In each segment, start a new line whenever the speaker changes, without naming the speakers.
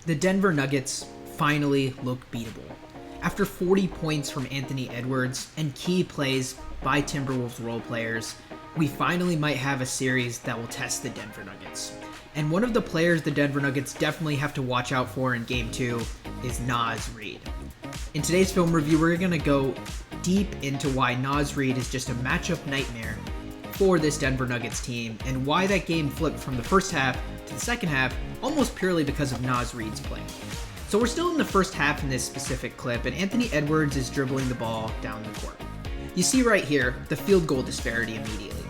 The Denver Nuggets finally look beatable. After 40 points from Anthony Edwards and key plays by Timberwolves role players, we finally might have a series that will test the Denver Nuggets. And one of the players the Denver Nuggets definitely have to watch out for in Game 2 is Naz Reid. In today's film review, we're going to go deep into why Naz Reid is just a matchup nightmare for this Denver Nuggets team, and why that game flipped from the first half to the second half almost purely because of Naz Reid's play. So we're still in the first half in this specific clip, and Anthony Edwards is dribbling the ball down the court. You see right here the field goal disparity immediately.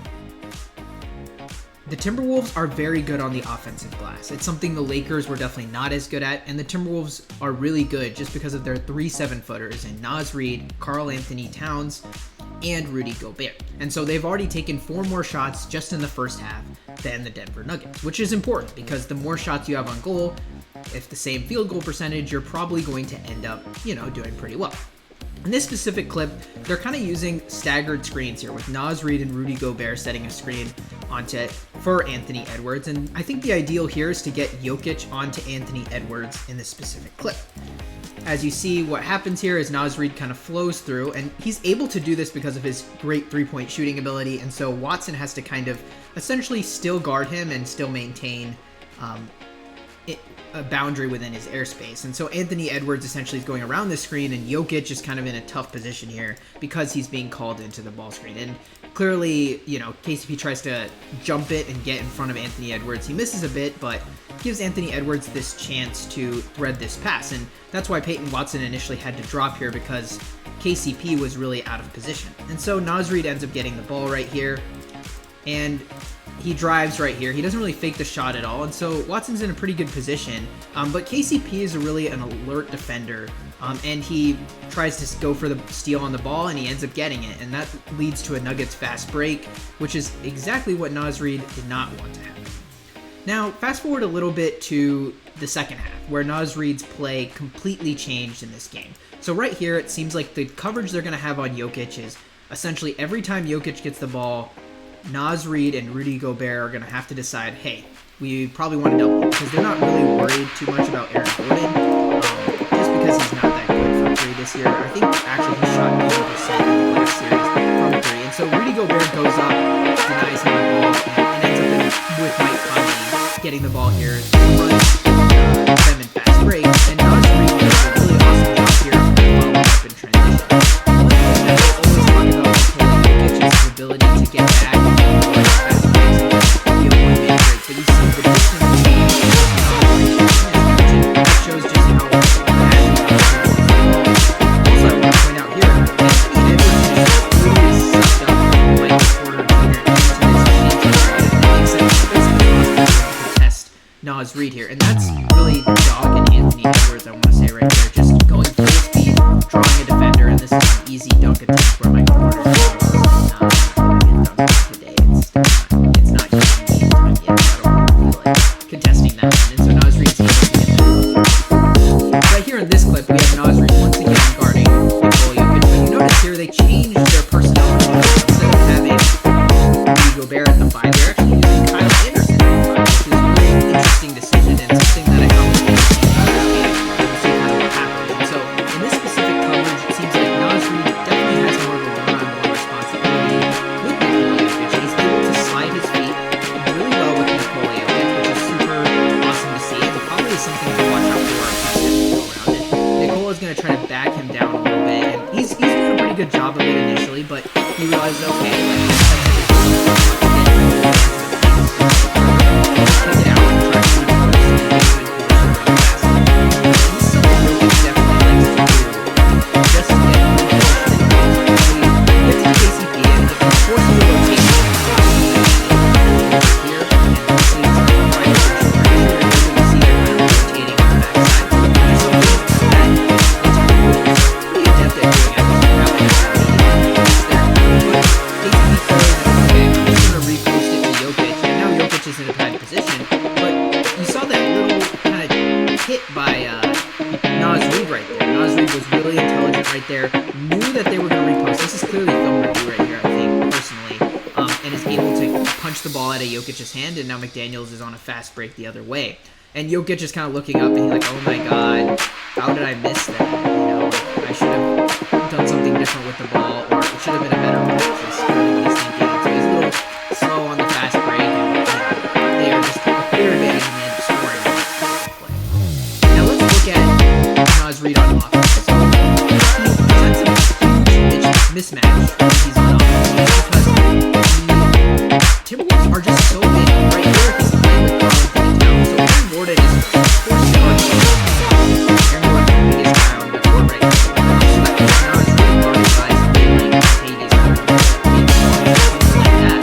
The Timberwolves are very good on the offensive glass. It's something the Lakers were definitely not as good at, and the Timberwolves are really good just because of their 3 7-footers in Naz Reid, Karl-Anthony Towns, and Rudy Gobert. And so they've already taken 4 more shots just in the first half than the Denver Nuggets, which is important because the more shots you have on goal, if the same field goal percentage, you're probably going to end up, doing pretty well. In this specific clip, they're kind of using staggered screens here with Naz Reid and Rudy Gobert setting a screen for Anthony Edwards. And I think the ideal here is to get Jokic onto Anthony Edwards in this specific clip. As you see, what happens here is Naz Reid kind of flows through, and he's able to do this because of his great three-point shooting ability. And so Watson has to kind of essentially still guard him and still maintain a boundary within his airspace. And so Anthony Edwards essentially is going around the screen, and Jokic is kind of in a tough position here because he's being called into the ball screen. And clearly, KCP tries to jump it and get in front of Anthony Edwards. He misses a bit, but gives Anthony Edwards this chance to thread this pass. And that's why Peyton Watson initially had to drop here, because KCP was really out of position. And so Naz Reid ends up getting the ball right here, and he drives right here. He doesn't really fake the shot at all, and so Watson's in a pretty good position. But KCP is really an alert defender, and he tries to go for the steal on the ball, and he ends up getting it, and that leads to a Nuggets fast break, which is exactly what Naz Reid did not want to happen. Now, fast forward a little bit to the second half, where Naz Reid's play completely changed in this game. So right here, it seems like the coverage they're going to have on Jokic is essentially every time Jokic gets the ball, Naz Reid and Rudy Gobert are going to have to decide, hey, we probably want to double, because they're not really worried too much about Aaron Gordon, just because he's not that good for 3 this year. I think actually he shot 80% in the last series from 3, and so Rudy Gobert goes up, denies him the ball, and ends up with Mike Conley getting the ball here, runs them in fast break, and Naz Reid does a really awesome job here of following up in transition. One thing that I always talk about with Jokic's ability to get back but you see the distance between that shows just how also I want to point out here, Anthony Edwards is really sucked up like a quarter here into this to test Naz Reid here, and that's really dogging Anthony Edwards, I want to say right there, just going full speed, drawing a defender, and this is an easy dunk attempt where Michael Porter today. It's not contesting that one, and so Naz Reid's able to get that. Right here in this clip, we have Naz Reid once again guarding Nikola Jokic, but you notice here they changed their personnel. Instead of having Rudy Gobert at the 5, they're actually using Kyle Anderson at the 5, which is a really interesting decision and something that I don't think we'll see kind of happen. And so in this specific coverage, it seems like Naz Reid definitely has more of a one-on-one responsibility with Nikola Jokic, and he's able to slide his feet really well with Nikola Jokic, which is super awesome to see, and probably is something to watch out for around it. Nikola's going to try to back him down a little bit, and he's doing a pretty good job of it initially, but he realizes, okay, kick it out and try to shoot it first, and get him in position really fast. This is something Jokic definitely likes to do, just to get him in position and get to KCP, and if he forces a rotation here, and this is right here, you can see they're kind of rotating on the backside. There's something that it's pretty adept at doing. I think probably has to be there. But KCP throws it, okay, I'm just going to repost it to Jokic, and now Jokic is in a bad position, but you saw that little kind of hit by Naz Reid right there. Naz Reid was really intelligent right there, knew that they were going to repost. This is clearly film review right here, I think, personally, and is able to punch the ball out of Jokic's hand, and now McDaniels is on a fast break the other way. And Jokic just kind of looking up, and he's like, oh my god, how did I miss that? Like, I should have done something different with the ball, or it should have been a better pass. Is really what he's thinking. So he's a little slow on the fast break, and they are just a clear advantage in the end of scoring that play. Now let's look at Naz Reid on offense. So he presents a huge mismatch when he's on offense because the Timberwolves are just so big. Right here, he's playing with Carl down. So Aaron Gordon is forced to guard Aaron Gordon's the biggest guy on the court right now. So that means Naz Reid guarding guys like Hades or things like that.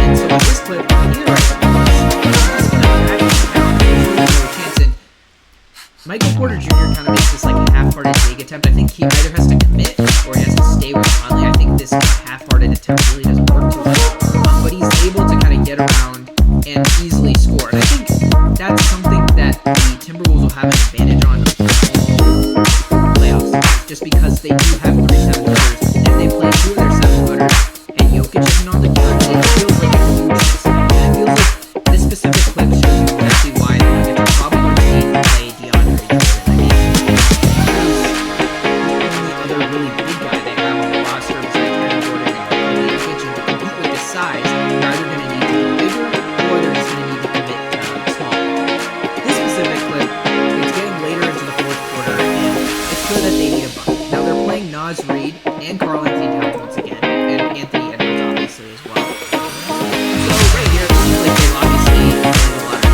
And so in this clip here, right now, he's just going to package down. There's really no chance. And Michael Porter Jr. kind of makes this like a half-hearted dig attempt. I think he either has to commit or he has to stay with Conley. I think this half-hearted attempt really doesn't work too well. But he's able to kind of get around and easily score. And I think that's something that the Timberwolves will have an advantage on all playoffs, just because they do have 3 7-footers. And they play 2 of their 7-footers, and Jokic isn't on the court. It feels like a huge mismatch. And it feels like this specific clip shows you exactly why the Nuggets are probably going to need to play DeAndre Jordan. I mean, he's the only other really big guy they have on the roster besides Aaron Gordon and Jokic, and to compete with this size, they're either going to need to go bigger or they're just going to need to commit smaller. This specific clip, it's getting later into the 4th quarter, and it's clear that they need a bucket. Now they're playing Naz Reid and Karl Anthony Towns once again, and Anthony Edwards obviously as well. So right here, it seems like they've obviously made a lot of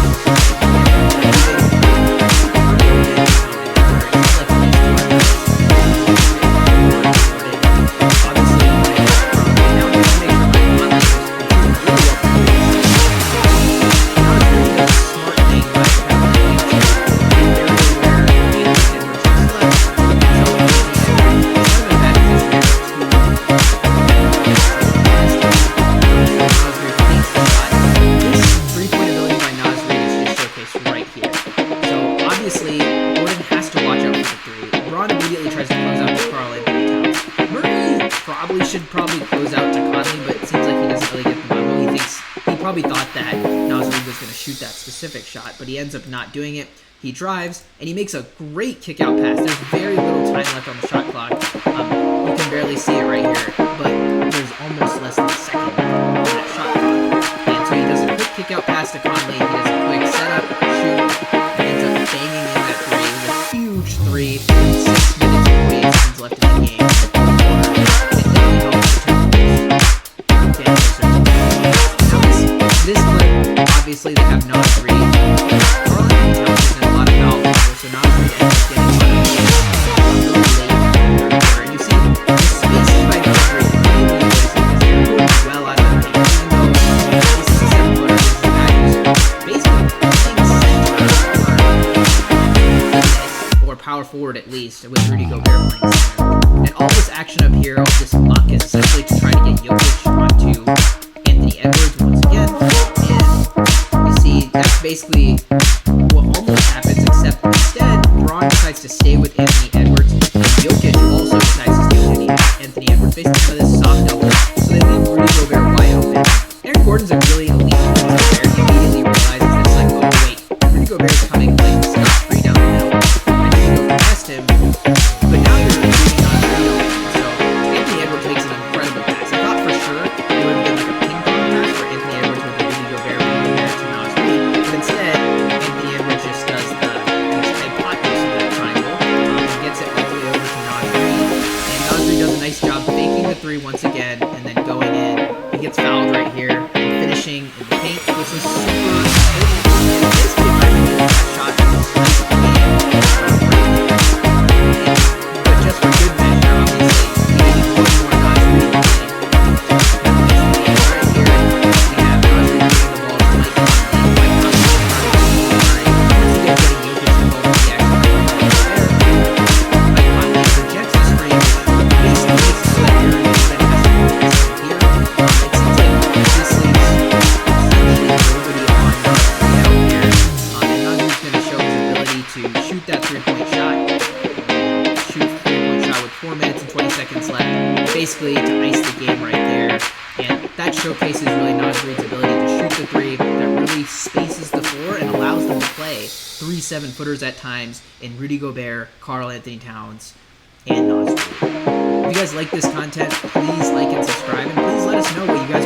should probably close out to Conley, but it seems like he doesn't really get the memo. He probably thought that Naz Reid was going to shoot that specific shot, but he ends up not doing it. He drives, and he makes a great kick-out pass. There's very little time left on the shot clock. You can barely see it right here, but there's almost less than a second left on that shot clock. And so he does a quick kick-out pass to Conley. He does a quick setup, shoot, and ends up banging in that 3. It was a huge 3, 6 minutes and 48 seconds left in the game. This clip, obviously, they have Naz Reid. Karl Anthony Towns is in a lot of foul trouble, so Naz Reid ends up getting one of the really late in the 3rd quarter. And you see the spacing by Naz Reid really noticing because they're going well out of the paint. Even though this is a 7-footer, this is a guy who's basically playing center or power forward at least, with Rudy Gobert playing center. And all this action up here, all this muck, is essentially to try to get Jokic onto Anthony Edwards once again, and you see that's basically what almost happens, except instead Braun decides to stay with Anthony Edwards, and Jokic also decides to stay with Anthony Edwards, basically for this soft double, so they leave Rudy Gobert wide open. Aaron Gordon's a really elite defensive player. He immediately realizes it's like, oh wait, Rudy Gobert's coming like scot-free down the middle. I need to go contest him, but now you're leaving on Rudy open. So Anthony Edwards makes an incredible pass. I thought for sure it would have been like a for Anthony Edwards with the Rudy Gobert to Naz Reid, but instead Anthony Edwards just does the tripod use of that triangle and gets it all the way over to Naz Reid, and Naz Reid does a nice job faking the 3 once again and then going in. He gets fouled right here and finishing in the paint, which was super important. And basically, if I can get that shot, it was nice to me. But just for good measure, obviously, he needed one more Naz Reid to win. Shoot that 3-point shot. Shoot 3-point shot with 4 minutes and 20 seconds left, basically to ice the game right there. And that showcases really Naz Reid's ability to shoot the 3 that really spaces the floor and allows them to play 7-footers at times in Rudy Gobert, Karl Anthony Towns, and Naz Reid. If you guys like this content, please like and subscribe, and please let us know what you guys